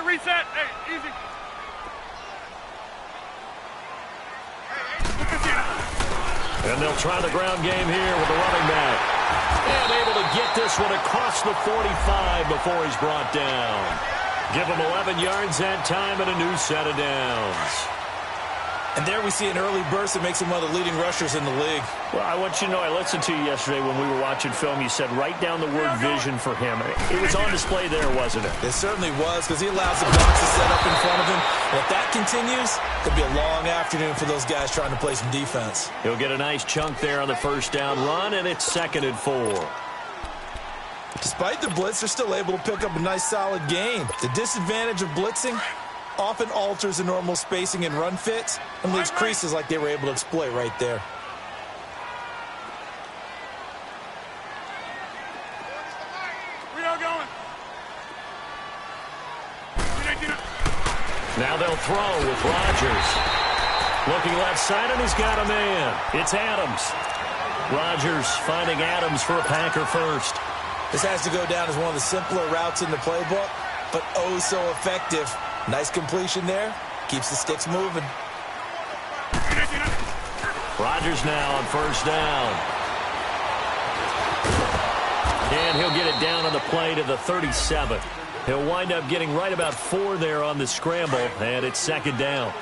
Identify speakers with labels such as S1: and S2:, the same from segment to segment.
S1: reset. Hey, easy.
S2: And they'll try the ground game here with the running back. And able to get this one across the 45 before he's brought down. Give him 11 yards that time and a new set of downs.
S3: And there we see an early burst that makes him one of the leading rushers in the league.
S2: Well, I want you to know, I listened to you yesterday when we were watching film. You said write down the word vision for him. It was on display there, wasn't it?
S3: It certainly was, because he allows the box to set up in front of him. And if that continues, it could be a long afternoon for those guys trying to play some defense.
S2: He'll get a nice chunk there on the first down run, and it's 2nd and 4.
S3: Despite the blitz, they're still able to pick up a nice solid gain. The disadvantage of blitzing often alters the normal spacing and run fits and leaves creases like they were able to exploit right there.
S2: Now they'll throw with Rodgers. Looking left side, and he's got a man. It's Adams. Rodgers finding Adams for a Packer first.
S3: This has to go down as one of the simpler routes in the playbook, but oh so effective. Nice completion there. Keeps the sticks moving.
S2: Rodgers now on first down. And he'll get it down on the play to the 37. He'll wind up getting right about 4 there on the scramble, and it's 2nd down.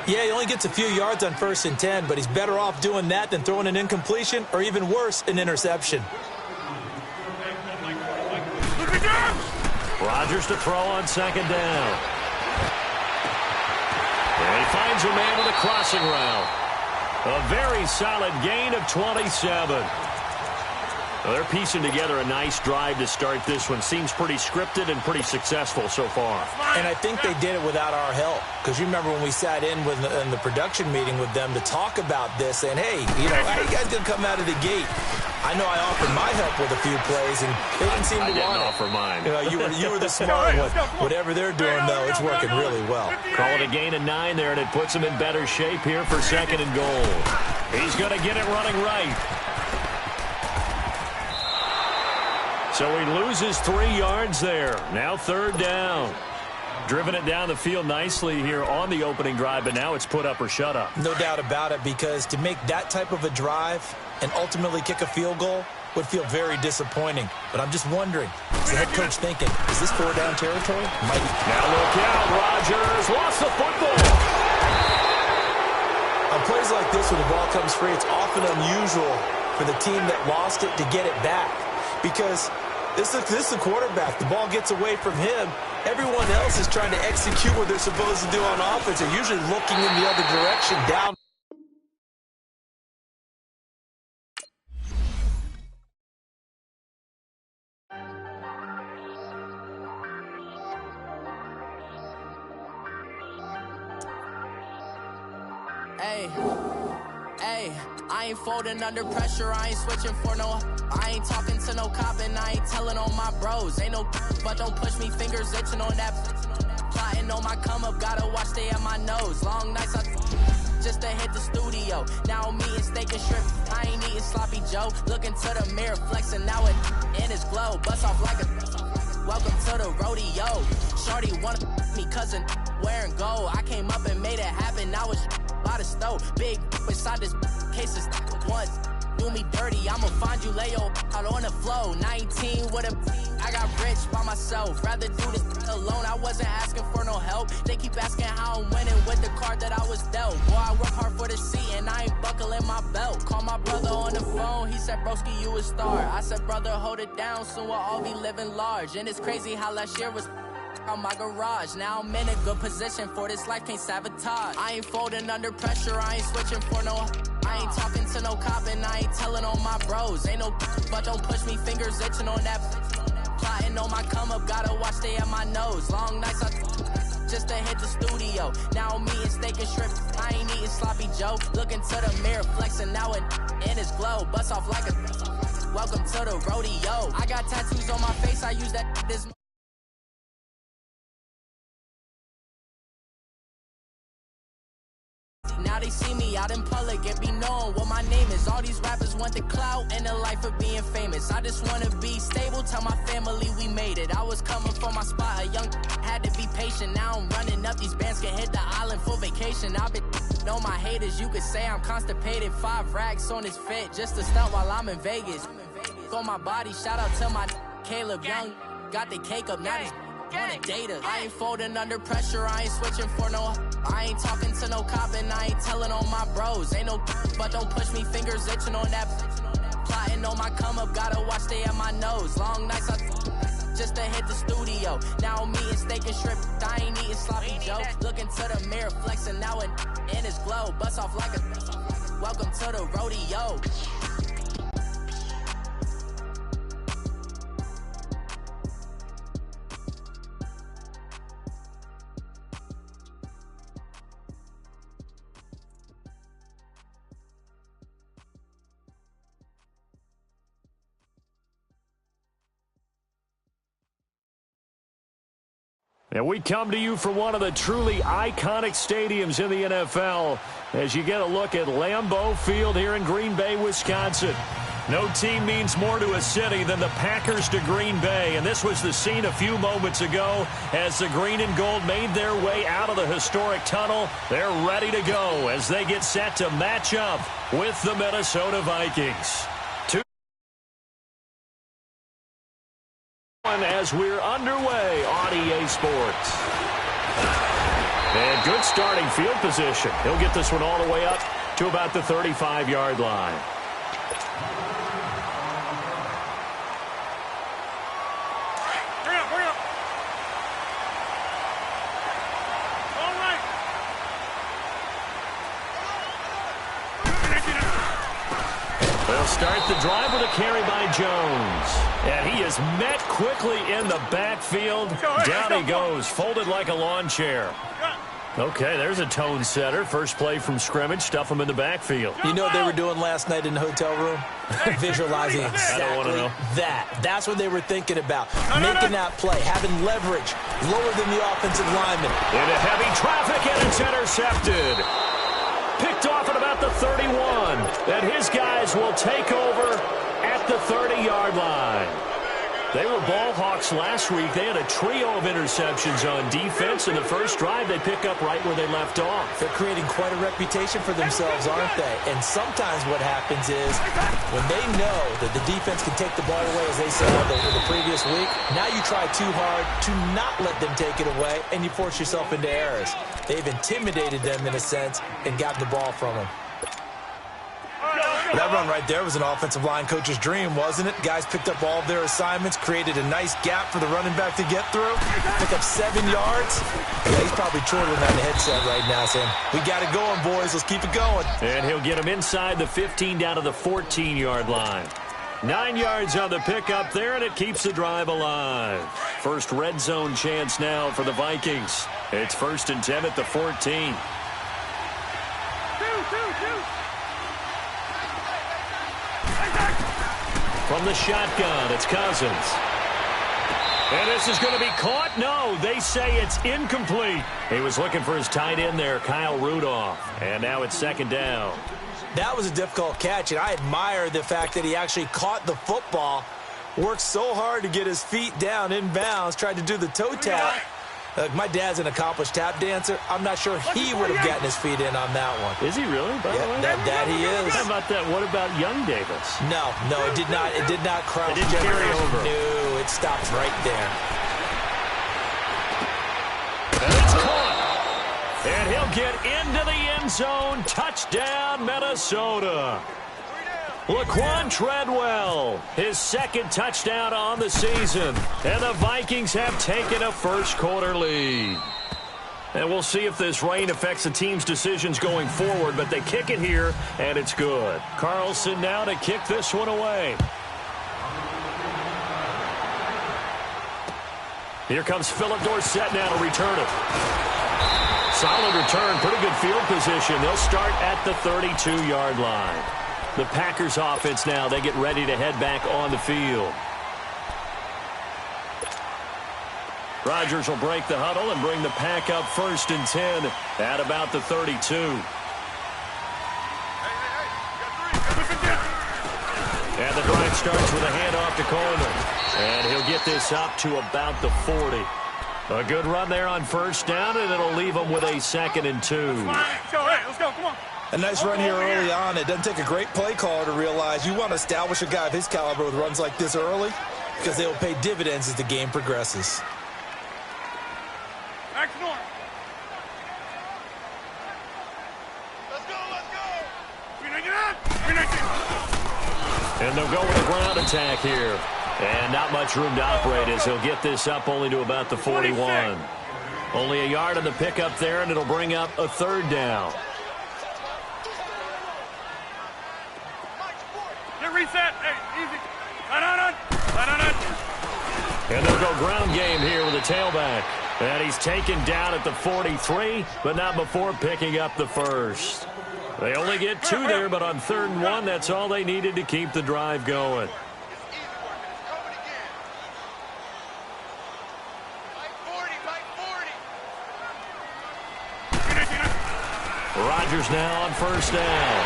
S3: Yeah, he only gets a few yards on 1st and 10, but he's better off doing that than throwing an incompletion or even worse, an interception.
S2: Rodgers to throw on 2nd down. And he finds a man with a crossing route. A very solid gain of 27. Well, they're piecing together a nice drive to start this one. Seems pretty scripted and pretty successful so far.
S3: And I think they did it without our help. Because you remember when we sat in the production meeting with them to talk about this, and hey, how you guys going to come out of the gate? I know I offered my help with a few plays, and they didn't seem to want it.
S2: I didn't offer mine.
S3: You were the smart one. Whatever they're doing, though, it's working really well.
S2: Call it a gain of 9 there, and it puts him in better shape here for 2nd and goal. He's going to get it running right. So he loses 3 yards there. Now 3rd down. Driven it down the field nicely here on the opening drive, but now it's put up or shut up.
S3: No doubt about it, because to make that type of a drive and ultimately kick a field goal would feel very disappointing. But I'm just wondering, is the head coach thinking, is this 4-down territory?
S2: Now look out, Rodgers lost the football.
S3: On plays like this where the ball comes free, it's often unusual for the team that lost it to get it back, because this is the quarterback. The ball gets away from him. Everyone else is trying to execute what they're supposed to do on offense. They're usually looking in the other direction down.
S4: Hey, I ain't folding under pressure, I ain't switching for no. I ain't talking to no cop and I ain't telling on my bros. Ain't no but don't push me, fingers itching on that. Plotting on my come up, gotta watch stay at my nose. Long nights just to hit the studio. Now I'm eating steak and shrimp, I ain't eating sloppy Joe. Looking to the mirror, flexing now it in his glow. Bust off like a welcome to the rodeo. Shorty wanna me cousin wearing gold. I came up and made it happen, now it's by the stove. Big beside this case of once. Do me dirty, I'ma find you, lay your out on the flow. 19 with a I got rich by myself. Rather do this alone, I wasn't asking for no help. They keep asking how I'm winning with the card that I was dealt. Boy, I work hard for the seat and I ain't buckling my belt. Call my brother on the phone, he said, broski, you a star. I said, brother, hold it down, soon we'll all be living large. And it's crazy how last year was on my garage. Now I'm in a good position for this life, can't sabotage. I ain't folding under pressure, I ain't switching for no. I ain't talking to no cop and I ain't telling on my bros. Ain't no but don't push me, fingers itching on that. Plotting on my come up, gotta watch stay at my nose. Long nights just to hit the studio. Now I'm eating steak and shrimp, I ain't eating sloppy Joe. Looking to the mirror, flexing now it in his glow. Bust off like a welcome to the rodeo. I got tattoos on my face, I use that this. Now they see me out in public and be known what my name is. All these rappers want the clout and the life of being famous. I just wanna be stable, tell my family we made it. I was coming from my spot, a young had to be patient. Now I'm running up these bands, can hit the island for vacation. I've been on my haters, you could say I'm constipated. 5 racks on his fit, just to stunt while I'm in Vegas. On my body, shout out to my Caleb Young. Got the cake up, now these wanna date us. I ain't folding under pressure, I ain't switching for no. I ain't talking to no cop and I ain't telling on my bros. Ain't no but don't push me, fingers itching on that. Plotting on my come up, gotta watch stay at my nose. Long nights I just to hit the studio. Now I'm eating steak and shrimp, I ain't eating sloppy Joe. Looking to the mirror, flexing now and in his glow. Bust off like a welcome to the rodeo.
S2: And we come to you from one of the truly iconic stadiums in the NFL as you get a look at Lambeau Field here in Green Bay, Wisconsin. No team means more to a city than the Packers to Green Bay, and this was the scene a few moments ago as the green and gold made their way out of the historic tunnel. They're ready to go as they get set to match up with the Minnesota Vikings. As we're underway on EA Sports. And good starting field position. He'll get this one all the way up to about the 35-yard line. They'll start the drive with a carry by Jones. And he is met quickly in the backfield. Down he goes, folded like a lawn chair. Okay, there's a tone setter. First play from scrimmage, stuff him in the backfield.
S3: You know what they were doing last night in the hotel room? Visualizing exactly that. That's what they were thinking about. Making that play, having leverage, lower than the offensive lineman.
S2: Into heavy traffic, and it's intercepted. Picked off at about the 31. And his guys will take over at the 30-yard line. They were ball hawks last week. They had a trio of interceptions on defense. In the first drive, they pick up right where they left off.
S3: They're creating quite a reputation for themselves, aren't they? And sometimes what happens is when they know that the defense can take the ball away, as they said the previous week, now you try too hard to not let them take it away, and you force yourself into errors. They've intimidated them, in a sense, and gotten the ball from them. That run right there was an offensive line coach's dream, wasn't it? Guys picked up all of their assignments, created a nice gap for the running back to get through, pick up 7 yards. Yeah, he's probably chortling on the headset right now, saying, we got it going, boys. Let's keep it going.
S2: And he'll get him inside the 15 down to the 14-yard line. 9 yards on the pickup there, and it keeps the drive alive. First red zone chance now for the Vikings. It's 1st and 10 at the 14. From the shotgun, it's Cousins. And this is going to be caught. No, they say it's incomplete. He was looking for his tight end there, Kyle Rudolph. And now it's 2nd down.
S3: That was a difficult catch, and I admire the fact that he actually caught the football, worked so hard to get his feet down inbounds, tried to do the toe tap. My dad's an accomplished tap dancer. I'm not sure he would have gotten his feet in on that one.
S2: Is he really? By the way?
S3: That he is.
S2: How about that? What about young Davis?
S3: No, it did not. It did not cross.
S2: It didn't carry over.
S3: No, it stops right there.
S2: And it's caught. And he'll get into the end zone. Touchdown, Minnesota. Laquan Treadwell, his 2nd touchdown on the season. And the Vikings have taken a first-quarter lead. And we'll see if this rain affects the team's decisions going forward, but they kick it here, and it's good. Carlson now to kick this one away. Here comes Philip Dorsett now to return it. Solid return, pretty good field position. They'll start at the 32-yard line. The Packers offense now, they get ready to head back on the field. Rodgers will break the huddle and bring the pack up 1st and 10 at about the 32. And the drive starts with a handoff to Coleman. And he'll get this up to about the 40. A good run there on first down, and it'll leave them with a 2nd and 2.
S1: Let's go, come on.
S3: A nice run here early on. It doesn't take a great play caller to realize you want to establish a guy of his caliber with runs like this early because they will pay dividends as the game progresses.
S1: Action on. Let's go.
S2: And they'll go with a ground attack here. And not much room to operate as he'll get this up only to about the 41. Only a yard on the pickup there, and it'll bring up a 3rd down.
S1: Get reset. Hey, easy. Line on.
S2: And they'll go ground game here with a tailback. And he's taken down at the 43, but not before picking up the 1st. They only get 2 there, but on 3rd and 1, that's all they needed to keep the drive going. Rodgers now on first down.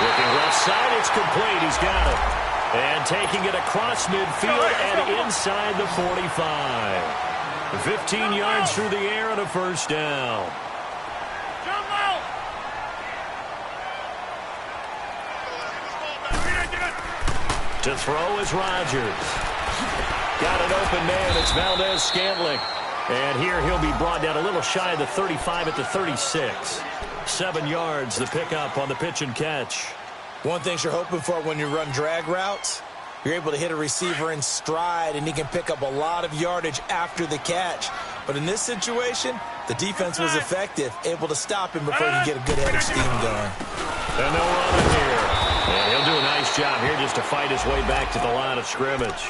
S2: Looking left side, it's complete. He's got it. And taking it across midfield and inside the 45. 15 yards through the air and a 1st down. To throw is Rodgers. Got an open man. It's Valdez-Scantling. And here he'll be brought down a little shy of the 35 at the 36. 7 yards, the pickup on the pitch and catch.
S3: One thing you're hoping for when you run drag routes, you're able to hit a receiver in stride, and he can pick up a lot of yardage after the catch. But in this situation, the defense was effective, able to stop him before he could get a good head of steam going.
S2: And they'll run it here. And he'll do a nice job here just to fight his way back to the line of scrimmage.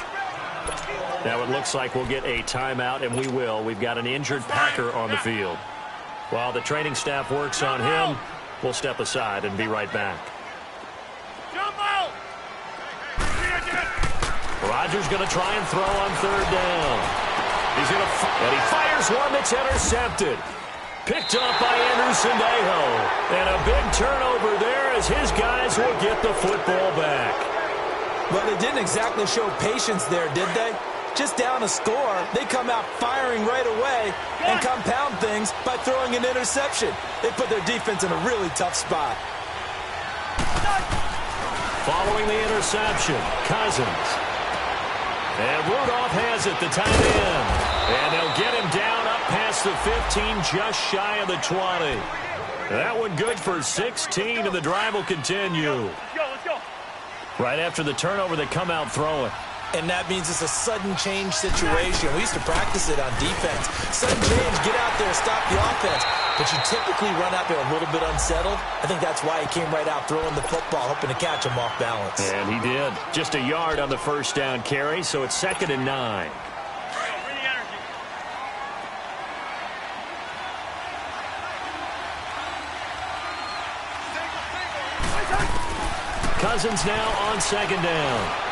S2: Now it looks like we'll get a timeout, and we will. We've got an injured Packer on the field. While the training staff works on him, we'll step aside and be right back. Rodgers going to try and throw on 3rd down. And he fires one that's intercepted. Picked up by Anderson Dejo. And a big turnover there as his guys will get the football back.
S3: Well, they didn't exactly show patience there, did they? Just down a score, they come out firing right away and compound things by throwing an interception. They put their defense in a really tough spot.
S2: Following the interception, Cousins. And Rudolph has it, the tight end. And they'll get him down up past the 15, just shy of the 20. That one good for 16, and the drive will continue.
S1: Let's go.
S2: Right after the turnover, they come out throwing.
S3: And that means it's a sudden change situation. We used to practice it on defense. Sudden change, get out there, stop the offense. But you typically run out there a little bit unsettled. I think that's why he came right out throwing the football, hoping to catch him off balance.
S2: And he did. Just a yard on the 1st down carry, so it's 2nd and 9. Cousins now on 2nd down.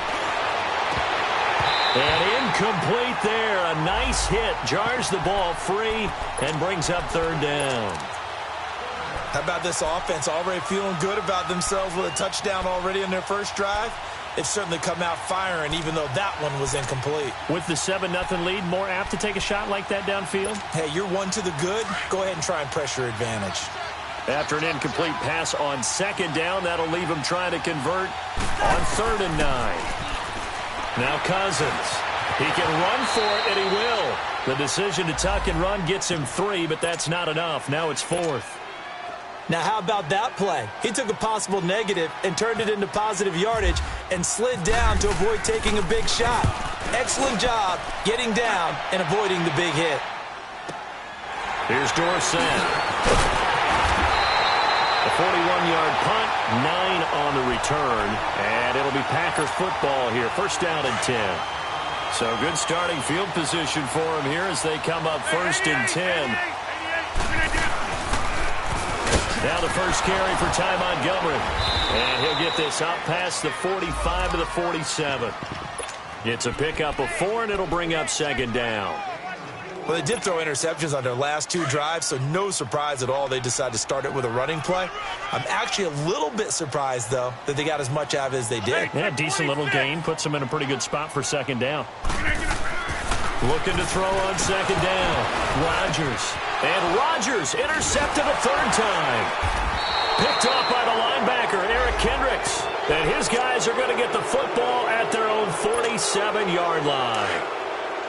S2: And incomplete there. A nice hit. Jars the ball free and brings up 3rd down.
S3: How about this offense already feeling good about themselves with a touchdown already in their first drive? They've certainly come out firing, even though that one was incomplete.
S2: With the 7-0 lead, more apt to take a shot like that downfield?
S3: Hey, you're one to the good. Go ahead and try and pressure advantage.
S2: After an incomplete pass on 2nd down, that'll leave him trying to convert on 3rd and 9. Now Cousins. He can run for it, and he will. The decision to tuck and run gets him 3, but that's not enough. Now it's 4th.
S3: Now how about that play? He took a possible negative and turned it into positive yardage and slid down to avoid taking a big shot. Excellent job getting down and avoiding the big hit.
S2: Here's Dorsett. A 41-yard punt, 9 on the return, and it'll be Packer football here. 1st down and 10. So good starting field position for him here as they come up 1st and 10. Now the first carry for Ty Montgomery. And he'll get this out past the 45 to the 47. It's a pickup of 4, and it'll bring up 2nd down.
S3: Well, they did throw interceptions on their last 2 drives, so no surprise at all they decided to start it with a running play. I'm actually a little bit surprised, though, that they got as much out of it as they did.
S2: Yeah, decent little gain. Puts them in a pretty good spot for 2nd down. Looking to throw on second down. Rodgers. And Rodgers intercepted a third time. Picked off by the linebacker, Eric Kendricks. And his guys are going to get the football at their own 47-yard line.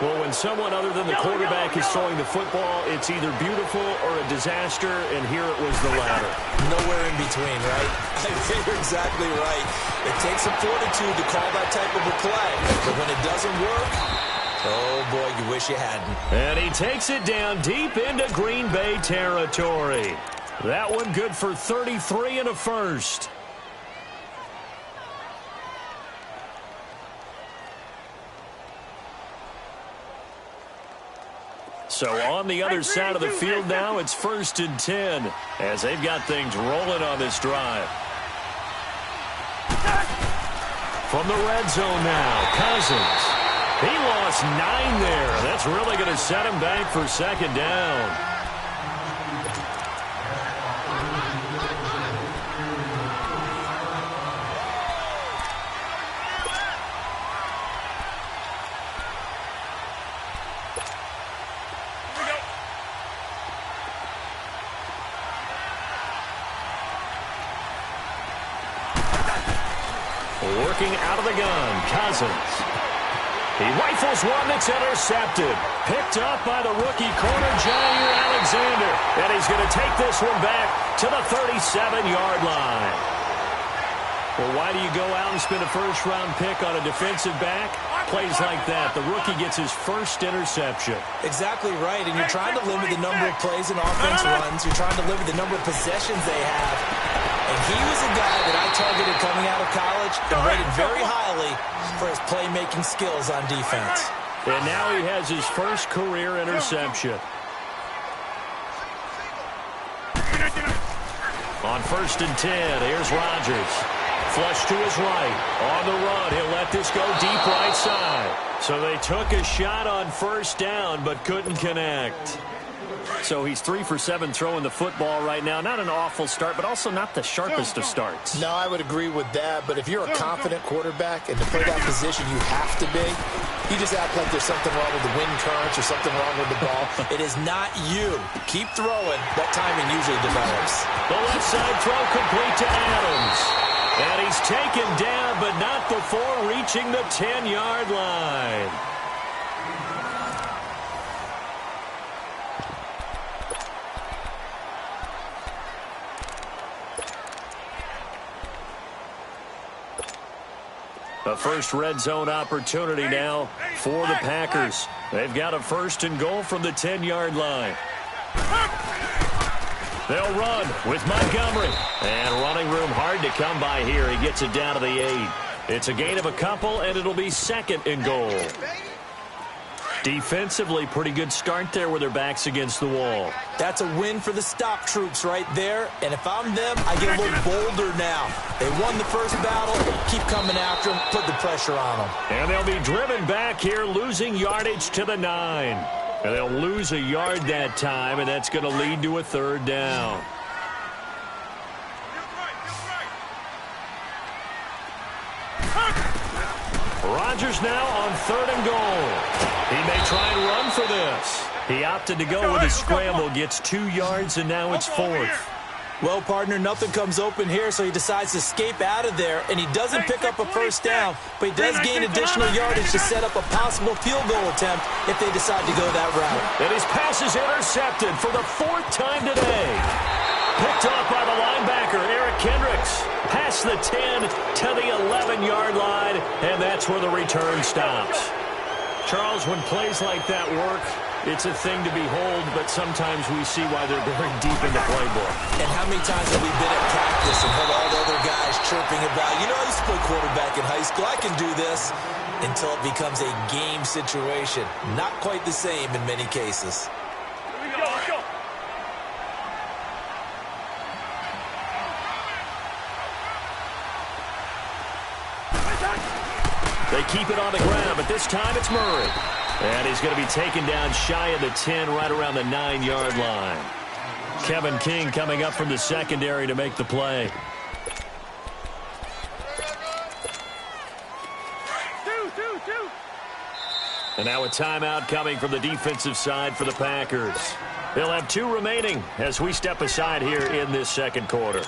S2: Well, when someone other than the quarterback is throwing the football, it's either beautiful or a disaster, and here it was the latter.
S3: Nowhere in between, right? I think you're exactly right. It takes some fortitude to call that type of a play. But when it doesn't work, oh, boy, you wish you hadn't.
S2: And he takes it down deep into Green Bay territory. That one good for 33 and a first. So on the other side of the field now, it's 1st and 10 as they've got things rolling on this drive. From the red zone now, Cousins. He lost 9 there. That's really going to set him back for second down. Working out of the gun, Cousins. He rifles one that's intercepted. Picked up by the rookie corner, Jair Alexander. And he's going to take this one back to the 37-yard line. Well, why do you go out and spend a first-round pick on a defensive back? Plays like that. The rookie gets his first interception.
S3: Exactly right, and you're trying to limit the number of plays and offense runs. You're trying to limit the number of possessions they have. And he was a guy that I targeted coming out of college and rated very highly for his playmaking skills on defense.
S2: And now he has his first career interception. On 1st and 10, here's Rodgers. Flush to his right. On the run, he'll let this go deep right side. So they took a shot on first down but couldn't connect. So he's 3 for 7 throwing the football right now. Not an awful start, but also not the sharpest of starts.
S5: No, I would agree with that. But if you're a confident quarterback and to play that position you have to be, you just act like there's something wrong with the wind currents or something wrong with the ball.
S3: It is not you. Keep throwing. That timing usually develops.
S2: The left side throw complete to Adams. And he's taken down, but not before reaching the 10-yard line. A first red zone opportunity now for the Packers. They've got a 1st and goal from the 10-yard line. They'll run with Montgomery. And running room hard to come by here. He gets it down to the 8. It's a gain of a couple, and it'll be 2nd and goal. Defensively, pretty good start there with their backs against the wall.
S3: That's a win for the stop troops right there. And if I'm them, I get a little bolder now. They won the first battle. Keep coming after them. Put the pressure on them.
S2: And they'll be driven back here, losing yardage to the 9. And they'll lose a yard that time, and that's going to lead to a 3rd down. Rodgers now on 3rd and goal. He may try and run for this. He opted to go with a scramble, gets 2 yards, and now it's 4th.
S3: Well, partner, nothing comes open here, so he decides to escape out of there, and he doesn't pick up a first down, but he does gain additional yardage to set up a possible field goal attempt if they decide to go that route.
S2: And his pass is intercepted for the 4th time today. Picked off by the linebacker, Eric Kendricks. Past the 10 to the 11-yard line, and that's where the return stops. Charles, when plays like that work, it's a thing to behold, but sometimes we see why they're buried deep in the playbook.
S3: And how many times have we been at practice and heard all the other guys chirping about, you know, I used to play quarterback in high school, I can do this, until it becomes a game situation. Not quite the same in many cases.
S1: Let's go.
S2: They keep it on the ground, but this time it's Murray. And he's going to be taken down shy of the 10, right around the 9-yard line. Kevin King coming up from the secondary to make the play. And now a timeout coming from the defensive side for the Packers. They'll have 2 remaining as we step aside here in this second quarter.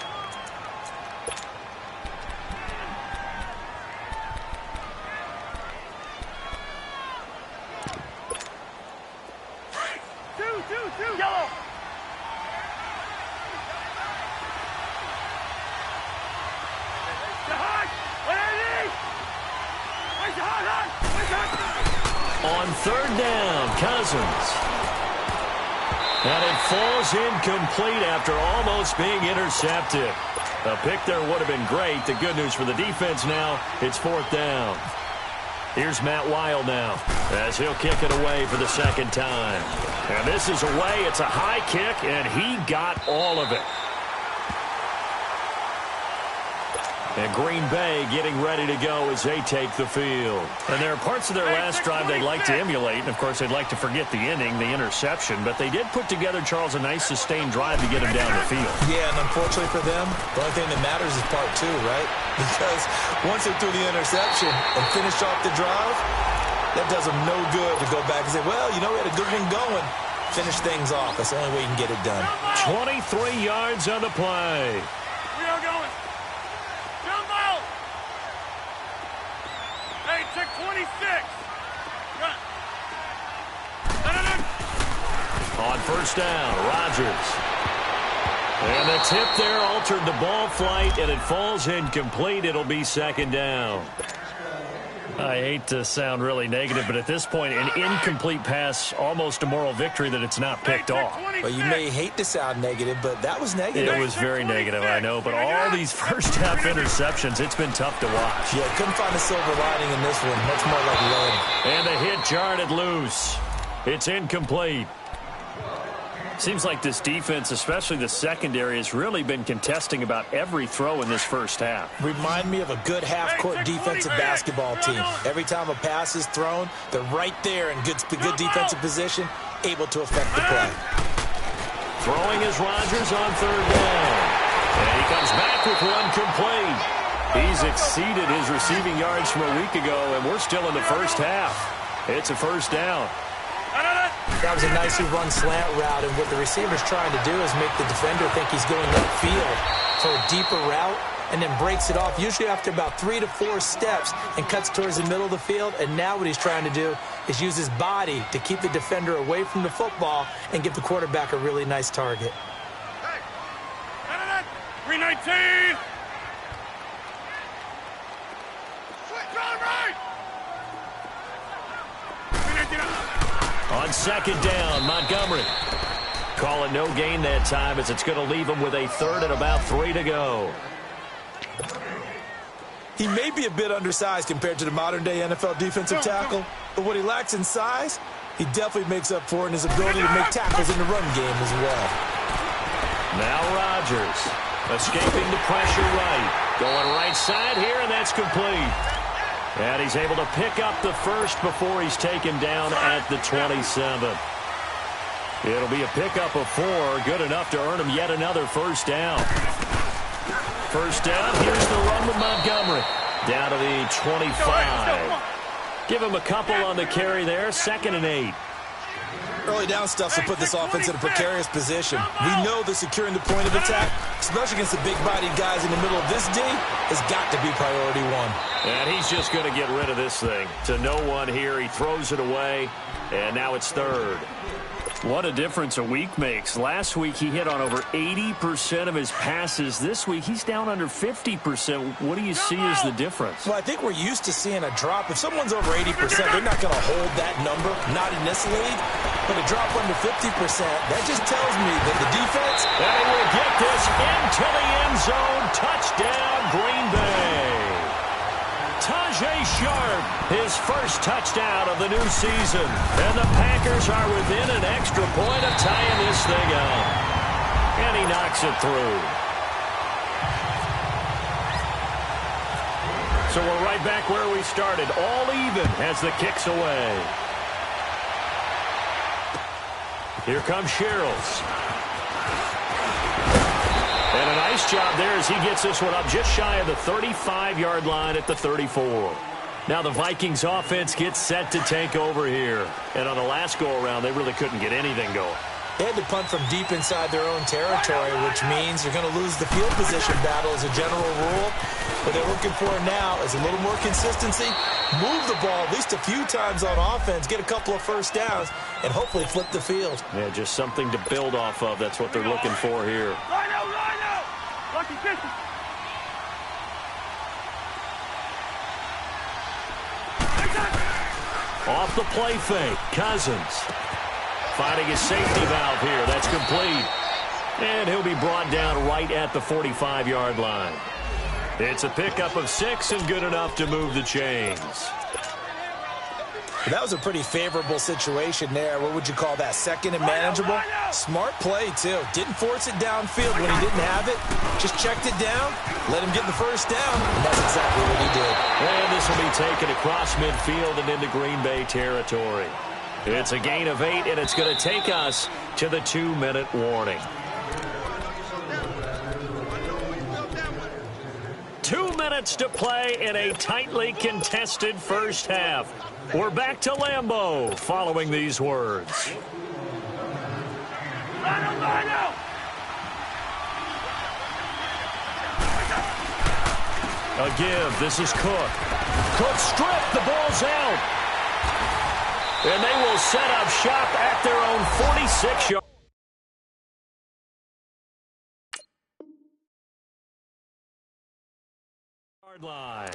S1: Yellow.
S2: On third down, Cousins. And it falls incomplete after almost being intercepted. A pick there would have been great. The good news for the defense now, it's 4th down. Here's Matt Weil now as he'll kick it away for the second time. And this is away. It's a high kick, and he got all of it. And Green Bay getting ready to go as they take the field. And there are parts of their last drive they'd like to emulate. And, of course, they'd like to forget the ending, the interception. But they did put together, Charles, a nice sustained drive to get him down the field.
S3: Yeah, and unfortunately for them, the only thing that matters is part 2, right? Because once they threw the interception and finished off the drive, that does them no good to go back and say, well, you know, we had a good one going. Finish things off. That's the only way you can get it done.
S2: 23 yards on the play.
S1: We are going. Jumbo! Hey, check 26. Run.
S2: On first down, Rodgers. And the tip there altered the ball flight, and it falls incomplete. It'll be second down. I hate to sound really negative, but at this point, an incomplete pass, almost a moral victory that it's not picked off.
S3: Well, you may hate to sound negative, but that was negative.
S2: It was very negative, I know, but all these first-half interceptions, it's been tough to watch.
S3: Yeah, couldn't find a silver lining in this one. Much more like lead.
S2: And the hit jarred loose. It's incomplete. Seems like this defense, especially the secondary, has really been contesting about every throw in this first half.
S3: Remind me of a good half-court defensive basketball team. Every time a pass is thrown, they're right there in good defensive position, able to affect the play.
S2: Throwing is Rodgers on third down. And he comes back with one complete. He's exceeded his receiving yards from a week ago, and we're still in the first half. It's a first down.
S3: That was a nicely run slant route, and what the receiver's trying to do is make the defender think he's going upfield for a deeper route, and then breaks it off, usually after about 3 to 4 steps, and cuts towards the middle of the field. And now what he's trying to do is use his body to keep the defender away from the football and give the quarterback a really nice target.
S1: 319!
S2: On second down, Montgomery. Call it no gain that time as it's going to leave him with a third and about 3 to go.
S3: He may be a bit undersized compared to the modern-day NFL defensive tackle, but what he lacks in size, he definitely makes up for in his ability to make tackles in the run game as well.
S2: Now Rodgers escaping the pressure right. Going right side here, and that's complete. And he's able to pick up the first before he's taken down at the 27. It'll be a pickup of 4, good enough to earn him yet another first down. First down, here's the run with Montgomery. Down to the 25. Give him a couple on the carry there, 2nd and 8.
S3: Early down stuff will put this offense in a precarious position. We know that securing the point of attack, especially against the big-bodied guys in the middle of this D, has got to be priority 1.
S2: And he's just going to get rid of this thing. To no one here, he throws it away, and now it's 3rd. What a difference a week makes. Last week he hit on over 80% of his passes. This week he's down under 50%. What do you see as the difference?
S3: Well, I think we're used to seeing a drop. If someone's over 80%, they're not going to hold that number, not in this league. But a drop under 50%, that just tells me that the defense...
S2: And he will get this into the end zone. Touchdown, Green Bay. Tajay Sharp, his first touchdown of the new season. And the Packers are within an extra point of tying this thing up. And he knocks it through. So we're right back where we started. All even as the kick's away. Here comes Sherrills. And a nice job there as he gets this one up just shy of the 35-yard line at the 34. Now the Vikings offense gets set to take over here. And on the last go-around, they really couldn't get anything going.
S3: They had to punt from deep inside their own territory, which means you're going to lose the field position battle as a general rule. What they're looking for now is a little more consistency, move the ball at least a few times on offense, get a couple of first downs, and hopefully flip the field.
S2: Yeah, just something to build off of. That's what they're looking for here.
S1: Line out, line out. Lucky distance.
S2: Off the play fake, Cousins. Finding his safety valve here. That's complete. And he'll be brought down right at the 45-yard line. It's a pickup of 6 and good enough to move the chains.
S3: That was a pretty favorable situation there. What would you call that? Second and manageable? Smart play, too. Didn't force it downfield when he didn't have it. Just checked it down, let him get the first down, and that's exactly what he did.
S2: And this will be taken across midfield and into Green Bay territory. It's a gain of 8, and it's going to take us to the 2-minute warning. 2 minutes to play in a tightly contested first half. We're back to Lambeau following these words.
S1: Line out.
S2: A give. This is Cook. Cook stripped. The ball's out. And they will set up shop at their own 46-yard line.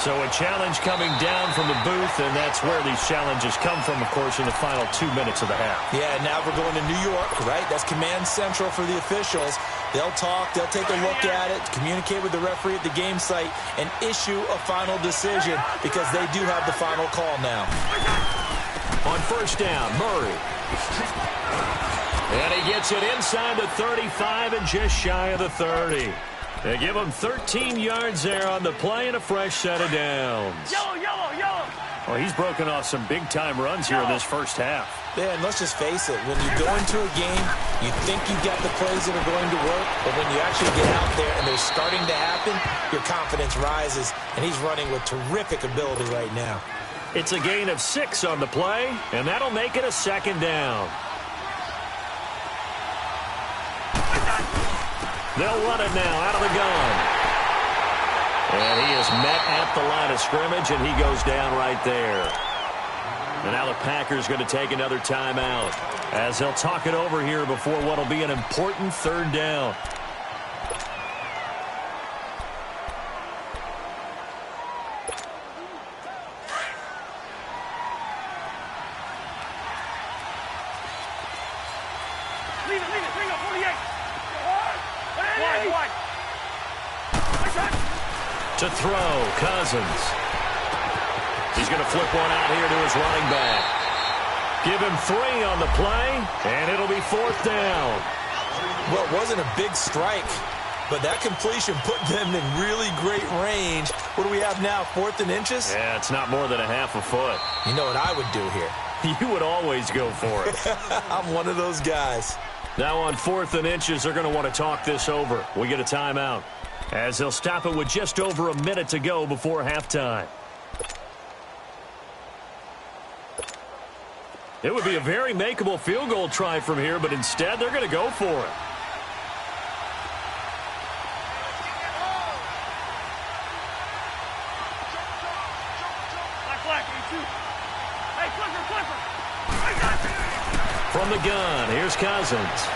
S2: So a challenge coming down from the booth, and that's where these challenges come from, of course, in the final 2 minutes of the half.
S3: Yeah, now we're going to New York, right? That's command central for the officials. They'll talk, they'll take a look at it, communicate with the referee at the game site, and issue a final decision because they do have the final call now.
S2: On first down, Murray. And he gets it inside the 35 and just shy of the 30. They give him 13 yards there on the play and a fresh set of downs.
S1: Yellow.
S2: Well, he's broken off some big-time runs here in this first half.
S3: Yeah, and let's just face it. When you go into a game, you think you've got the plays that are going to work, but when you actually get out there and they're starting to happen, your confidence rises, and he's running with terrific ability right now.
S2: It's a gain of 6 on the play, and that'll make it a second down. They'll run it now out of the gun. And he is met at the line of scrimmage, and he goes down right there. And now the Packers going to take another timeout as they'll talk it over here before what will be an important third down.
S1: Leave it, bring up 48. Wide.
S2: To throw, Cousins. He's going to flip one out here to his running back. Give him 3 on the play, and it'll be 4th down.
S3: Well, it wasn't a big strike, but that completion put them in really great range. What do we have now, 4th and inches?
S2: Yeah, it's not more than a half a foot.
S3: You know what I would do here?
S2: You would always go for it.
S3: I'm one of those guys.
S2: Now on 4th and inches, they're going to want to talk this over. We get a timeout as they'll stop it with just over a minute to go before halftime. It would be a very makeable field goal try from here, but instead they're going to go for it. From the gun, here's Cousins.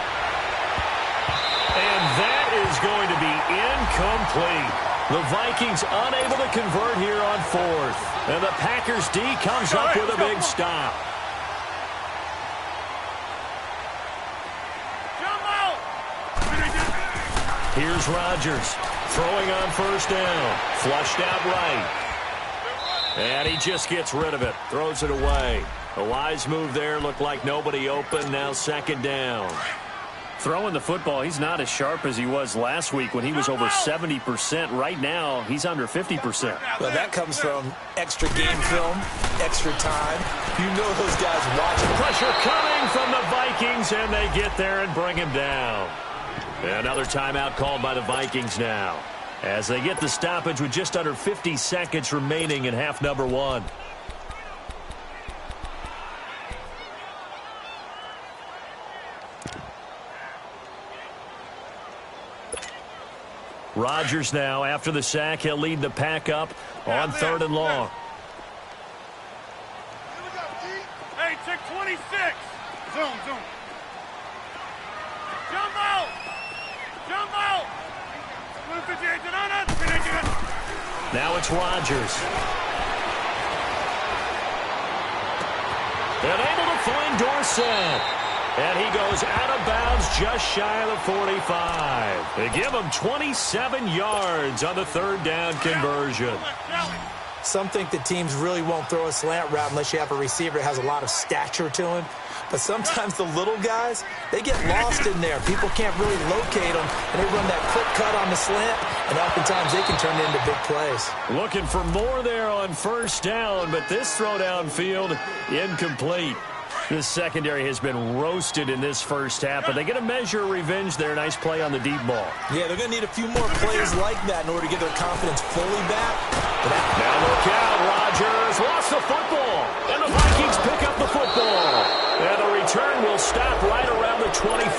S2: And that is going to be incomplete. The Vikings unable to convert here on 4th. And the Packers D comes up with a big stop. Here's Rodgers throwing on first down. Flushed out right. And he just gets rid of it. Throws it away. A wise move there. Looked like nobody open. Now 2nd down. Throwing the football, he's not as sharp as he was last week when he was over 70%. Right now, he's under 50%.
S3: Well, that comes from extra game film, extra time. You know those guys watching.
S2: Pressure coming from the Vikings, and they get there and bring him down. Another timeout called by the Vikings now. as they get the stoppage with just under 50 seconds remaining in half number one. Rodgers now, after the sack, he'll lead the pack up on 3rd and long.
S1: Hey, check 26. Zoom. Jump out.
S2: Now it's Rodgers. And able to find Dorsett. And he goes out of bounds just shy of the 45. They give him 27 yards on the 3rd down conversion.
S3: Some think that teams really won't throw a slant route unless you have a receiver that has a lot of stature to him. But sometimes the little guys, they get lost in there. People can't really locate them, and they run that quick cut on the slant, and oftentimes they can turn it into big plays.
S2: Looking for more there on 1st down, but this throw downfield incomplete. This secondary has been roasted in this 1st half, but they get a measure of revenge there. Nice play on the deep ball.
S3: Yeah, they're going to need a few more plays like that in order to get their confidence fully back.
S2: Now look out, Rodgers lost the football, and the Vikings pick up the football. And the return will stop right around the 25.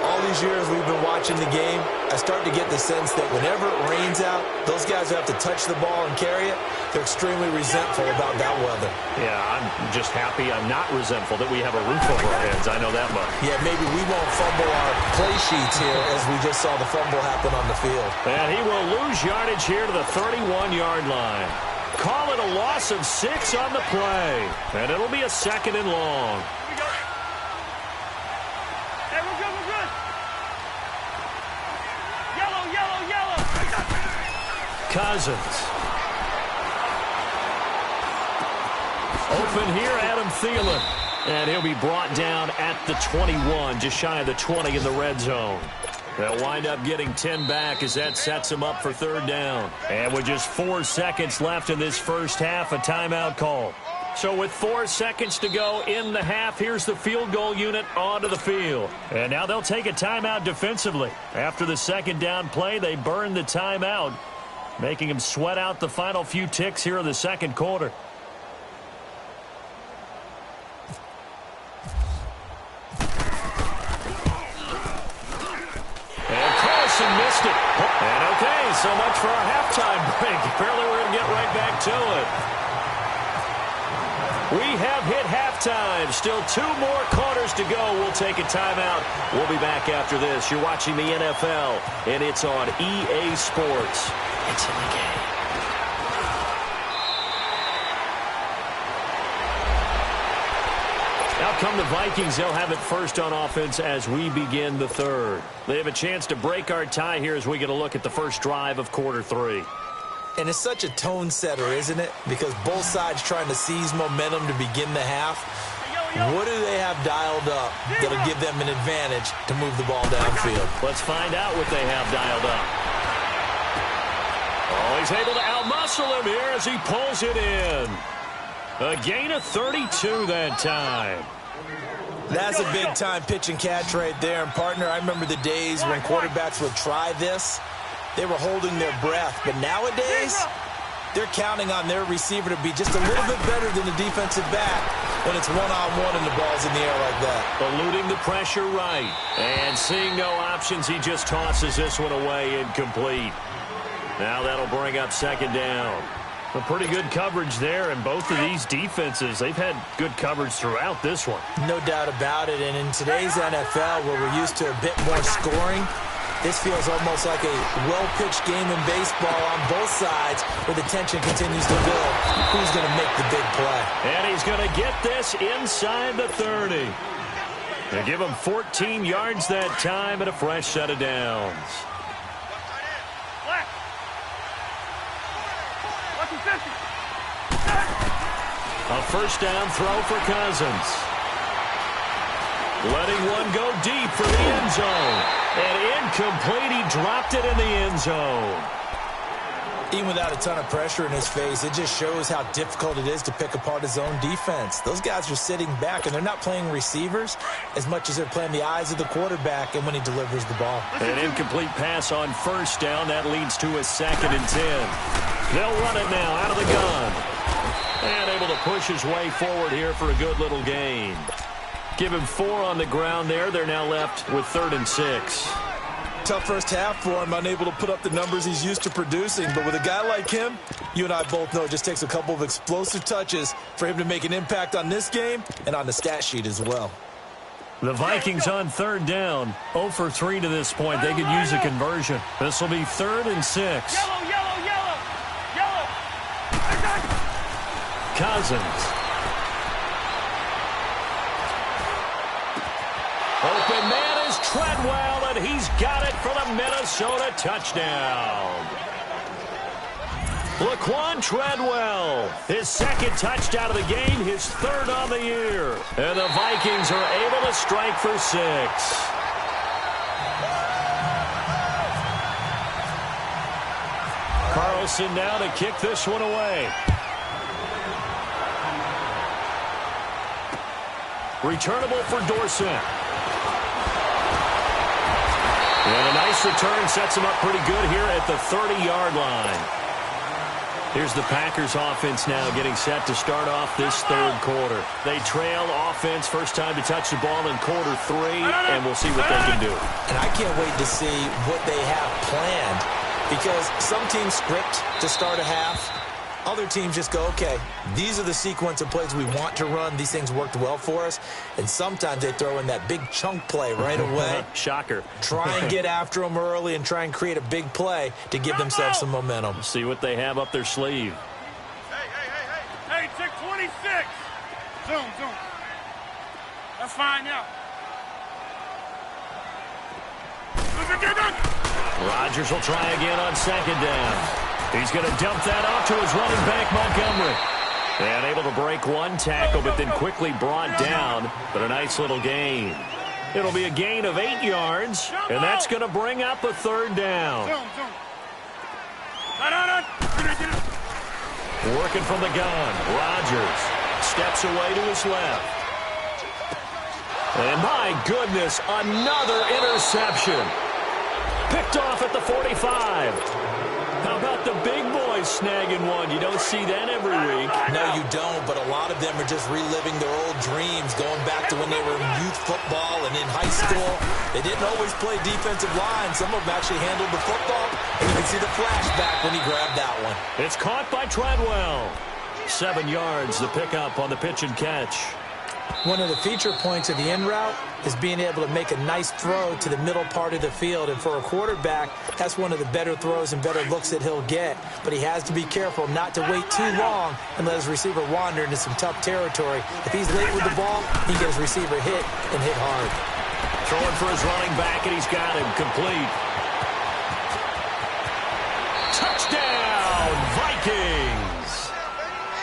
S3: All these years we've been watching the game, I start to get the sense that whenever it rains out, those guys who have to touch the ball and carry it, they're extremely resentful about that weather.
S2: Yeah, I'm just happy I'm not resentful that we have a roof over our heads. I know that much.
S3: Yeah, maybe we won't fumble our play sheets here as we just saw the fumble happen on the field.
S2: And he will lose yardage here to the 31-yard line. Call it a loss of 6 on the play. And it'll be a 2nd and long.
S1: Hey, we're good. Yellow.
S2: Cousins. Open here, Adam Thielen. And he'll be brought down at the 21, just shy of the 20 in the red zone. They'll wind up getting 10 back as that sets them up for 3rd down. And with just 4 seconds left in this 1st half, a timeout call. So with 4 seconds to go in the half, here's the field goal unit onto the field. And now they'll take a timeout defensively. After the 2nd down play, they burn the timeout, making them sweat out the final few ticks here in the 2nd quarter. Missed it. And okay, so much for our halftime break. Apparently we're going to get right back to it. We have hit halftime. Still 2 more quarters to go. We'll take a timeout. We'll be back after this. You're watching the NFL, and it's on EA Sports. It's in the game. Out come the Vikings. They'll have it first on offense as we begin the 3rd. They have a chance to break our tie here as we get a look at the first drive of quarter 3.
S3: And it's such a tone setter, isn't it? Because both sides trying to seize momentum to begin the half. What do they have dialed up that'll give them an advantage to move the ball downfield?
S2: Let's find out what they have dialed up. Oh, he's able to outmuscle him here as he pulls it in. A gain of 32 that time.
S3: That's a big-time pitch and catch right there. And, partner, I remember the days when quarterbacks would try this. They were holding their breath. But nowadays, they're counting on their receiver to be just a little bit better than the defensive back when it's one-on-one and the ball's in the air like that.
S2: Eluding the pressure right. And seeing no options, he just tosses this one away incomplete. Now that'll bring up 2nd down. A pretty good coverage there, and both of these defenses, they've had good coverage throughout this one.
S3: No doubt about it, and in today's NFL, where we're used to a bit more scoring, this feels almost like a well-pitched game in baseball on both sides where the tension continues to build. Who's going to make the big play?
S2: And he's going to get this inside the 30. They give him 14 yards that time and a fresh set of downs. A first down throw for Cousins. Letting one go deep for the end zone. And incomplete, he dropped it in the end zone.
S3: Even without a ton of pressure in his face, it just shows how difficult it is to pick apart his own defense. Those guys are sitting back, and they're not playing receivers as much as they're playing the eyes of the quarterback and when he delivers the ball.
S2: An incomplete pass on first down. That leads to a 2nd and 10. They'll run it now out of the gun. And able to push his way forward here for a good little gain. Give him 4 on the ground there. They're now left with 3rd and 6.
S3: Tough first half for him, unable to put up the numbers he's used to producing. But with a guy like him, you and I both know it just takes a couple of explosive touches for him to make an impact on this game and on the stat sheet as well.
S2: The Vikings on 3rd down. 0 for 3 to this point. They could use a conversion. This will be 3rd and 6.
S1: Yellow, yellow, yellow. Yellow.
S2: Cousins. Open man is Treadwell, and he's got it for the Minnesota touchdown. Laquan Treadwell, his 2nd touchdown of the game, his 3rd on the year. And the Vikings are able to strike for 6. Carlson now to kick this one away. Returnable for Dorsett. And a nice return sets him up pretty good here at the 30-yard line. Here's the Packers offense now getting set to start off this 3rd quarter. They trail offense, first time to touch the ball in quarter 3, and we'll see what they can do.
S3: And I can't wait to see what they have planned, because some teams script to start a half. Other teams just go, okay, these are the sequence of plays we want to run. These things worked well for us. And sometimes they throw in that big chunk play right away.
S2: Shocker.
S3: Try and get after them early and try and create a big play to give themselves some momentum.
S2: See what they have up their sleeve.
S1: Hey, check 26. Zoom. That's fine now.
S2: Rodgers will try again on 2nd down. He's going to dump that off to his running back, Montgomery. And able to break one tackle, but then quickly brought down. But a nice little gain. It'll be a gain of 8 yards, and that's going to bring up a 3rd down. Working from the gun, Rodgers steps away to his left. And my goodness, another interception. Picked off at the 45. How about the big boys snagging one? You don't see that every week.
S3: No, you don't, but a lot of them are just reliving their old dreams, going back to when they were in youth football and in high school. They didn't always play defensive line. Some of them actually handled the football, and you can see the flashback when he grabbed that one.
S2: It's caught by Treadwell. 7 yards, the pickup on the pitch and catch.
S3: One of the feature points of the in route is being able to make a nice throw to the middle part of the field. And for a quarterback, that's one of the better throws and better looks that he'll get. But he has to be careful not to wait too long and let his receiver wander into some tough territory. If he's late with the ball, he can get his receiver hit and hit hard.
S2: Throwing for his running back, and he's got him complete. Touchdown, Vikings!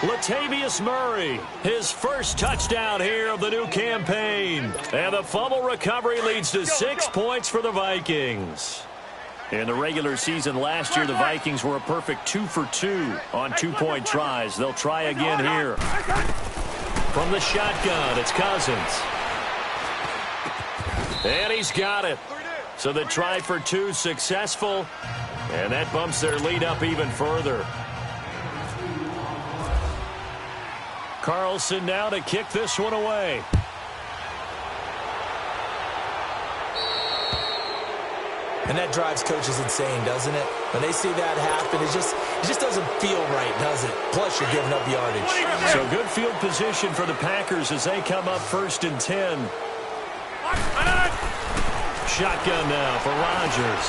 S2: Latavius Murray, his first touchdown here of the new campaign. And the fumble recovery leads to 6 points for the Vikings. In the regular season last year, the Vikings were a perfect 2 for 2 on 2-point tries. They'll try again here. From the shotgun, it's Cousins. And he's got it. So the try for 2 successful. And that bumps their lead up even further. Carlson now to kick this one away.
S3: And that drives coaches insane, doesn't it? When they see that happen, it just doesn't feel right, does it? Plus, you're giving up yardage.
S2: So good field position for the Packers as they come up 1st and 10. Shotgun now for Rodgers.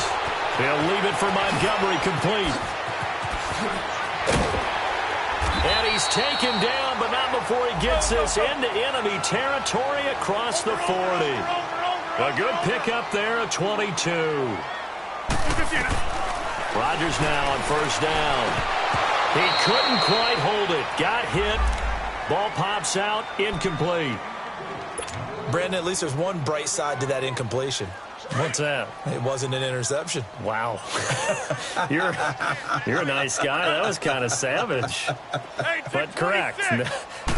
S2: He'll leave it for Montgomery complete. And he's taken down, but not before he gets this into enemy territory across the 40. A good pickup there at 22. Rodgers now on 1st down. He couldn't quite hold it. Got hit. Ball pops out. Incomplete.
S3: Brandon, at least there's one bright side to that incompletion.
S2: What's that?
S3: It wasn't an interception.
S2: Wow. You're a nice guy. That was kind of savage. But correct.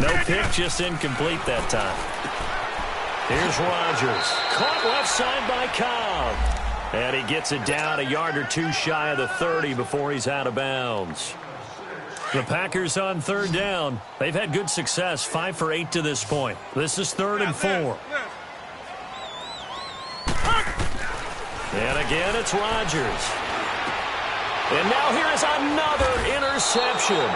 S2: No pick, just incomplete that time. Here's Rodgers. Caught left side by Cobb. And he gets it down a yard or two shy of the 30 before he's out of bounds. The Packers on third down. They've had good success, 5 for 8 to this point. This is 3rd and 4. And again, it's Rodgers. And now here is another interception.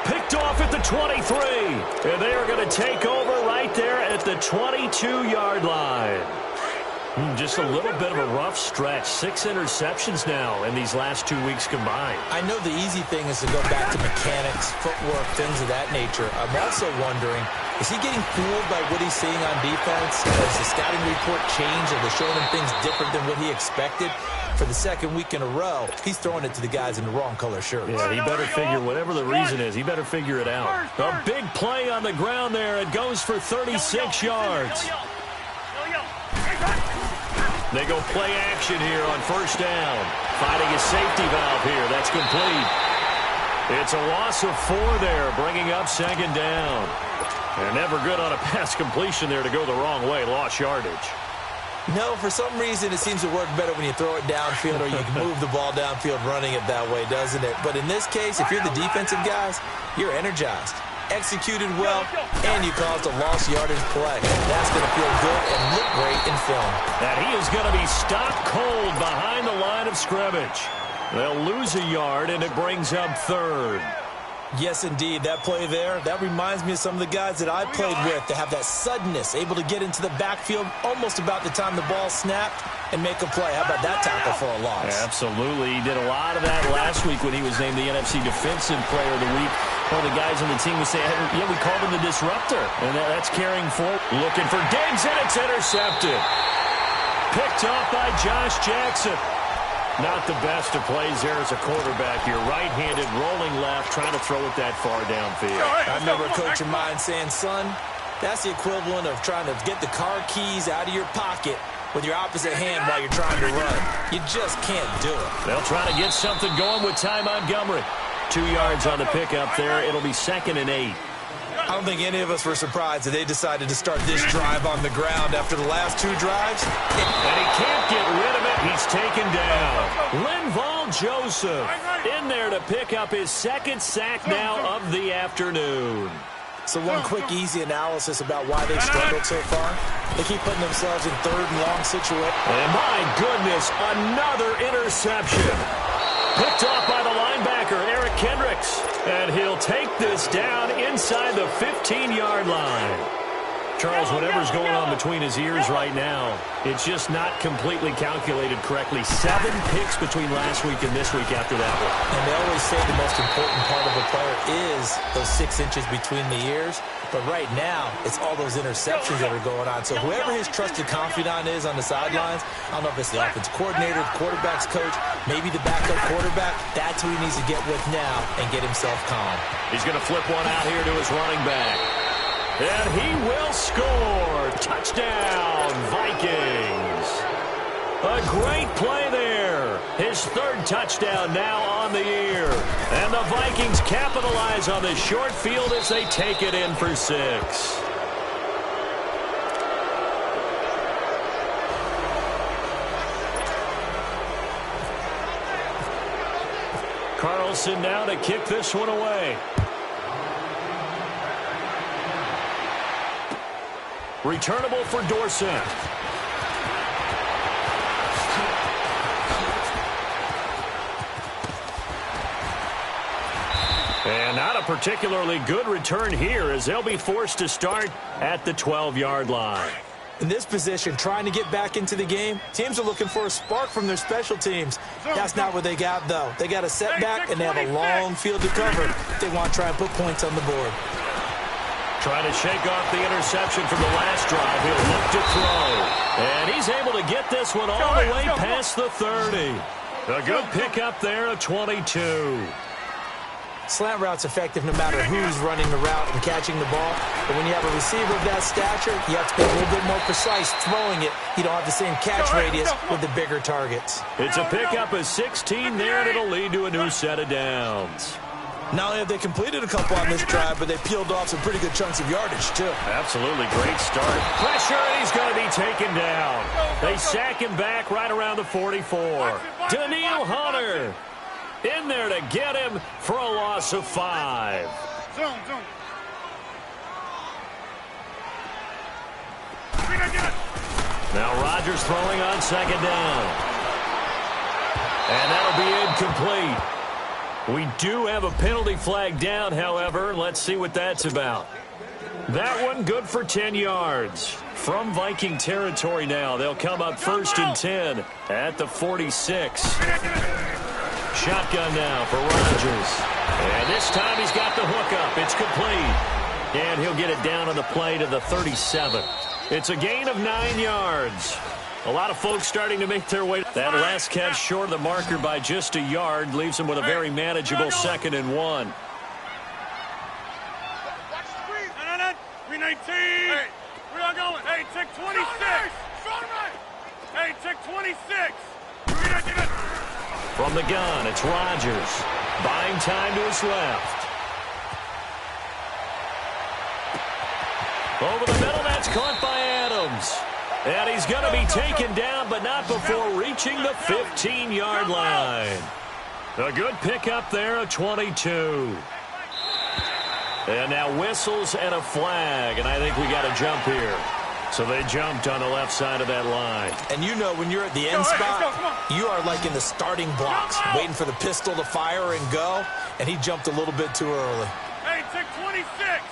S2: Picked off at the 23. And they are going to take over right there at the 22-yard line. Just a little bit of a rough stretch. 6 interceptions now in these last 2 weeks combined.
S3: I know the easy thing is to go back to mechanics, footwork, things of that nature. I'm also wondering, is he getting fooled by what he's seeing on defense? Has the scouting report changed? Are they showing him things different than what he expected? For the second week in a row, he's throwing it to the guys in the wrong color shirts.
S2: Yeah, he better figure, whatever the reason is, he better figure it out. A big play on the ground there. It goes for 36 yards. They go play action here on first down. Finding a safety valve here. That's complete. It's a loss of 4 there, bringing up 2nd down. They're never good on a pass completion there to go the wrong way. Lost yardage.
S3: No, for some reason it seems to work better when you throw it downfield or you can move the ball downfield running it that way, doesn't it? But in this case, if you're the defensive guys, you're energized. Executed well, and you caused a lost yardage play. That's going to feel good and look great in film.
S2: And he is going to be stopped cold behind the line of scrimmage. They'll lose a yard, and it brings up 3rd.
S3: Yes, indeed. That play there, that reminds me of some of the guys that I played with to have that suddenness, able to get into the backfield almost about the time the ball snapped and make a play. How about that tackle for a loss?
S2: Absolutely. He did a lot of that last week when he was named the NFC Defensive Player of the Week. One of the guys on the team would say, yeah, we called him the disruptor. And that's carrying forward. Looking for Diggs, and it's intercepted. Picked off by Josh Jackson. Not the best of plays there as a quarterback here. Right-handed, rolling left, trying to throw it that far downfield.
S3: I remember a coach of mine saying, son, that's the equivalent of trying to get the car keys out of your pocket with your opposite hand while you're trying to run. You just can't do it.
S2: They'll try to get something going with Ty Montgomery. 2 yards on the pickup there. It'll be 2nd and 8.
S3: I don't think any of us were surprised that they decided to start this drive on the ground after the last 2 drives.
S2: And he can't get rid of it. He's taken down. Linval Joseph in there to pick up his 2nd sack now of the afternoon.
S3: So one quick, easy analysis about why they've struggled so far. They keep putting themselves in 3rd and long situations.
S2: And my goodness, another interception. Picked off by the linebacker, Eric Kendricks. And he'll take this down inside the 15-yard line. Charles, whatever's going on between his ears right now, it's just not completely calculated correctly. 7 picks between last week and this week after that one.
S3: And they always say the most important part of a player is those 6 inches between the ears. But right now, it's all those interceptions that are going on. So whoever his trusted confidant is on the sidelines, I don't know if it's the offensive coordinator, the quarterback's coach, maybe the backup quarterback, that's who he needs to get with now and get himself calm.
S2: He's going to flip one out here to his running back. And he will score. Touchdown, Vikings. A great play there. His 3rd touchdown now on the year. And the Vikings capitalize on this short field as they take it in for 6. Carlson now to kick this one away. Returnable for Dorsett. And not a particularly good return here as they'll be forced to start at the 12-yard line.
S3: In this position, trying to get back into the game, teams are looking for a spark from their special teams. That's not what they got, though. They got a setback, and they have a long field to cover. They want to try and put points on the board.
S2: Trying to shake off the interception from the last drive. He'll look to throw. And he's able to get this one all the way past the 30. A good pickup there of 22.
S3: Slant route's effective no matter who's running the route and catching the ball. But when you have a receiver of that stature, you have to be a little bit more precise throwing it. You don't have the same catch radius with the bigger targets.
S2: It's a pickup of 16 there, and it'll lead to a new set of downs.
S3: Not only have they completed a couple on this drive, but they peeled off some pretty good chunks of yardage, too.
S2: Absolutely great start. Pressure, and he's going to be taken down. They sack him back right around the 44. Daniil Hunter in there to get him for a loss of 5.
S1: Zoom.
S2: Now Rodgers throwing on second down. And that'll be incomplete. We do have a penalty flag down, however. Let's see what that's about. That one good for 10 yards. From Viking territory now. They'll come up 1st and 10 at the 46. Shotgun now for Rodgers. And this time he's got the hook up. It's complete. And he'll get it down on the play to the 37. It's a gain of 9 yards. A lot of folks starting to make their way. That last catch short of the marker by just a yard leaves him with a very manageable 2nd and 1.
S1: No. 319. Hey, where y'all going? Hey, check 26. Hey, check 26.
S2: From the gun, it's Rodgers. Buying time to his left. Over the middle, that's caught by Adams. And he's going to be taken down, but not before reaching the 15-yard line. A good pickup there, a 22. And now whistles and a flag, and I think we got a jump here. So they jumped on the left side of that line.
S3: And you know when you're at the end spot, you are like in the starting blocks, waiting for the pistol to fire and go, and he jumped a little bit too early.
S1: Hey, check 26.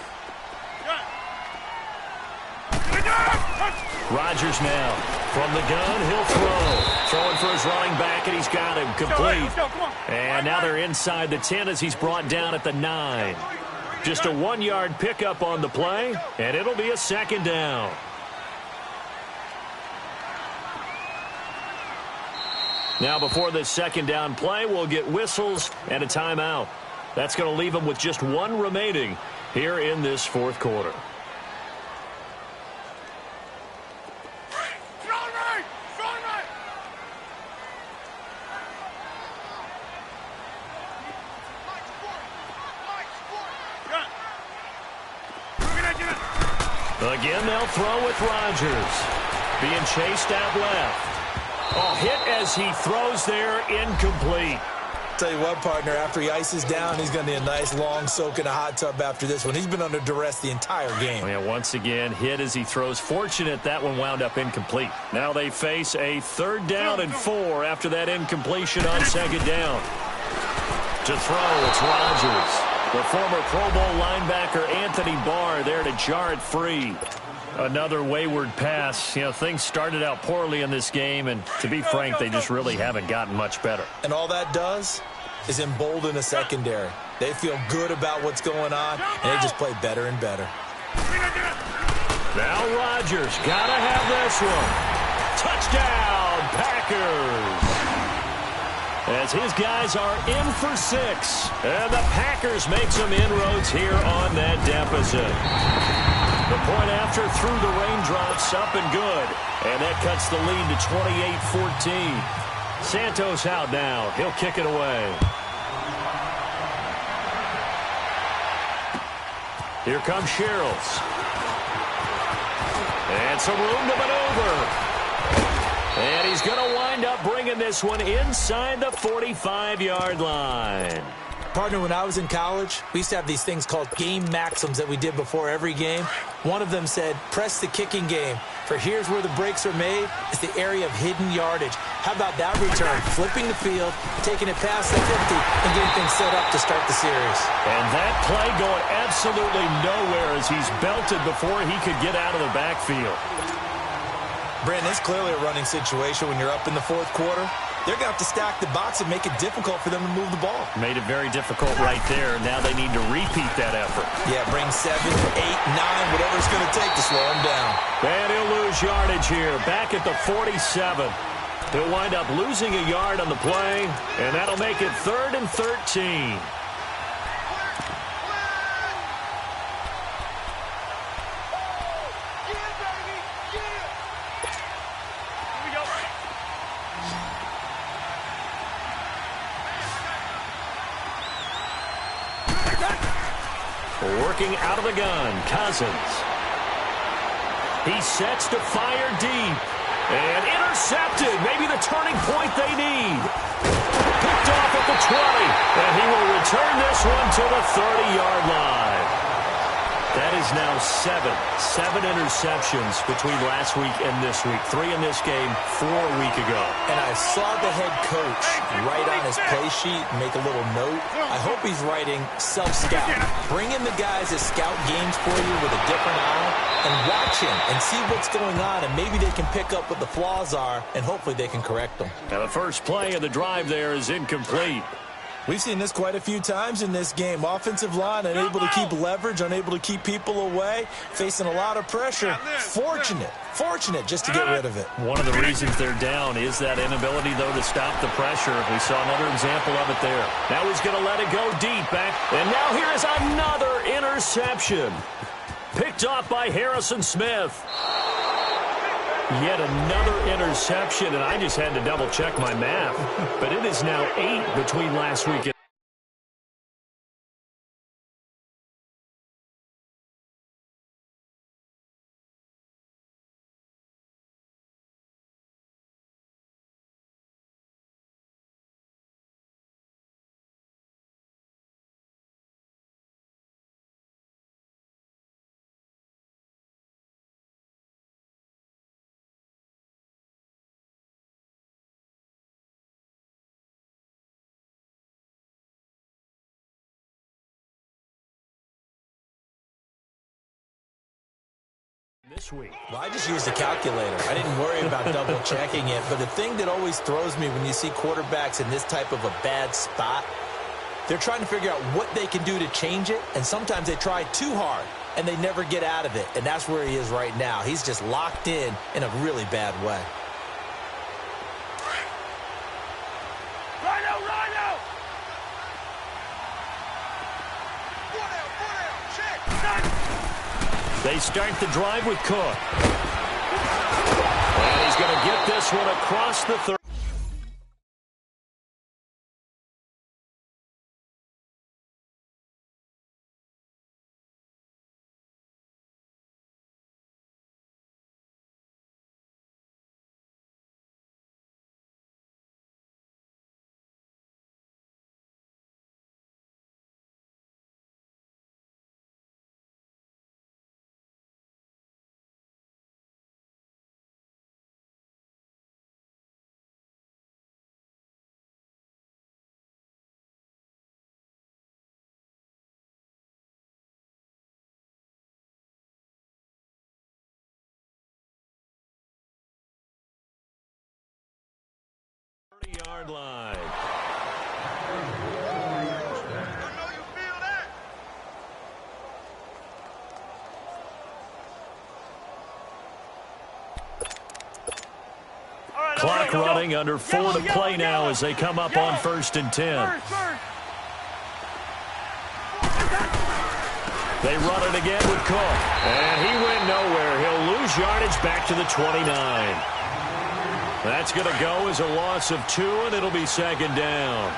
S2: Rodgers now from the gun. He'll throw. Throwing for his running back, and he's got him complete.
S1: Let's go, come on.
S2: And now they're inside the 10 as he's brought down at the 9. Just a 1-yard pickup on the play, and it'll be a 2nd down. Now before this 2nd down play, we'll get whistles and a timeout. That's going to leave them with just 1 remaining here in this 4th quarter. Again, they'll throw with Rodgers. Being chased out left. Oh, hit as he throws there, incomplete.
S3: Tell you what, partner, after he ices down, he's going to need a nice long soak in a hot tub after this one. He's been under duress the entire game.
S2: Oh, yeah, once again, hit as he throws. Fortunate that one wound up incomplete. Now they face a 3rd down and 4 after that incompletion on 2nd down. To throw, it's Rodgers. The former Pro Bowl linebacker Anthony Barr there to jar it free. Another wayward pass. You know, things started out poorly in this game, and to be frank, they just really haven't gotten much better.
S3: And all that does is embolden a secondary. They feel good about what's going on, and they just play better and better.
S2: Now Rodgers, gotta have this one. Touchdown, Packers. As his guys are in for 6. And the Packers make some inroads here on that deficit. The point after through the raindrops, up and good. And that cuts the lead to 28-14. Santos out now. He'll kick it away. Here comes Sherrills. And some room to maneuver. And he's going to wind up bringing this one inside the 45-yard line.
S3: Partner, when I was in college, we used to have these things called game maxims that we did before every game. One of them said, press the kicking game, for here's where the breaks are made. It's the area of hidden yardage. How about that return? Flipping the field, taking it past the 50, and getting things set up to start the series.
S2: And that play going absolutely nowhere as he's belted before he could get out of the backfield.
S3: Brandon, it's clearly a running situation when you're up in the 4th quarter. They're going to have to stack the box and make it difficult for them to move the ball.
S2: Made it very difficult right there. Now they need to repeat that effort.
S3: Yeah, bring 7, 8, 9, whatever it's going to take to slow him down.
S2: And he'll lose yardage here. Back at the 47. He'll wind up losing a yard on the play, and that'll make it 3rd and 13. Working out of the gun, Cousins. He sets to fire deep. And intercepted. Maybe the turning point they need. Picked off at the 20. And he will return this one to the 30-yard line. That is now seven interceptions between last week and this week. 3 in this game, 4 a week ago.
S3: And I saw the head coach write on his play sheet and make a little note. I hope he's writing self-scout. Bring in the guys that scout games for you with a different eye and watch him and see what's going on, and maybe they can pick up what the flaws are, and hopefully they can correct them.
S2: Now the first play of the drive there is incomplete.
S3: We've seen this quite a few times in this game. Offensive line unable to keep leverage, unable to keep people away, facing a lot of pressure. Fortunate just to get rid of it.
S2: One of the reasons they're down is that inability, though, to stop the pressure. We saw another example of it there. Now he's going to let it go deep back. And now here is another interception. Picked off by Harrison Smith. Yet another interception, and I just had to double-check my math. But it is now 8 between last week and this week.
S3: Well, I just used a calculator. I didn't worry about double-checking it. But the thing that always throws me when you see quarterbacks in this type of a bad spot, they're trying to figure out what they can do to change it, and sometimes they try too hard, and they never get out of it. And that's where he is right now. He's just locked in a really bad way.
S1: Rhino!
S2: They start the drive with Cook. And he's going to get this one across the 30. Yard line. Clock running, under 4 to play now as they come up on 1st and 10. They run it again with Cook. And he went nowhere. He'll lose yardage back to the 29. That's going to go as a loss of 2, and it'll be 2nd down.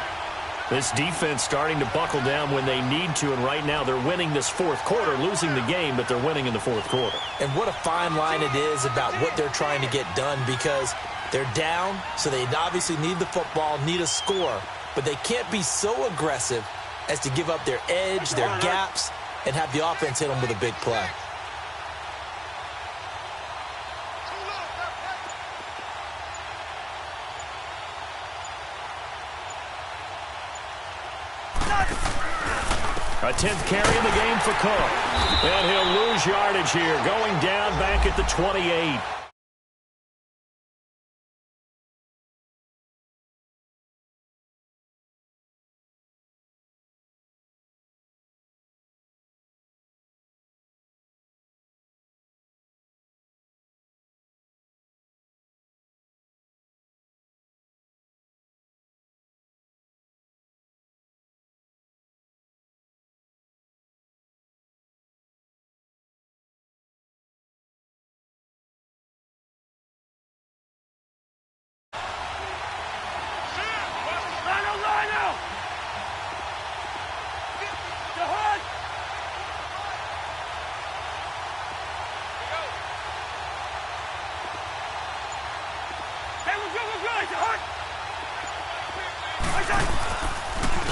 S2: This defense starting to buckle down when they need to, and right now they're winning this 4th quarter, losing the game, but they're winning in the 4th quarter.
S3: And what a fine line it is about what they're trying to get done, because they're down, so they obviously need the football, need a score, but they can't be so aggressive as to give up their edge, their gaps, and have the offense hit them with a big play.
S2: A 10th carry in the game for Cook. And he'll lose yardage here, going down back at the 28.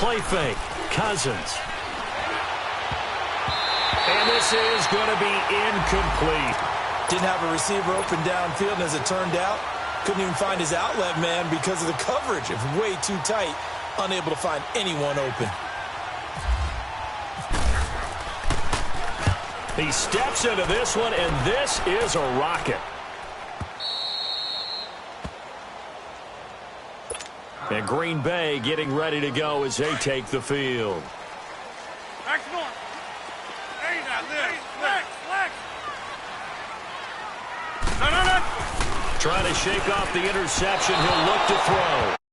S2: play fake. Cousins. And this is going to be incomplete.
S3: Didn't have a receiver open downfield, and as it turned out, couldn't even find his outlet man because of the coverage. It was way too tight, unable to find anyone open.
S2: He steps into this one, and this is a rocket. And Green Bay getting ready to go as they take the field.
S1: Excellent. Hey, now, flex. No.
S2: Trying to shake off the interception. He'll look to throw.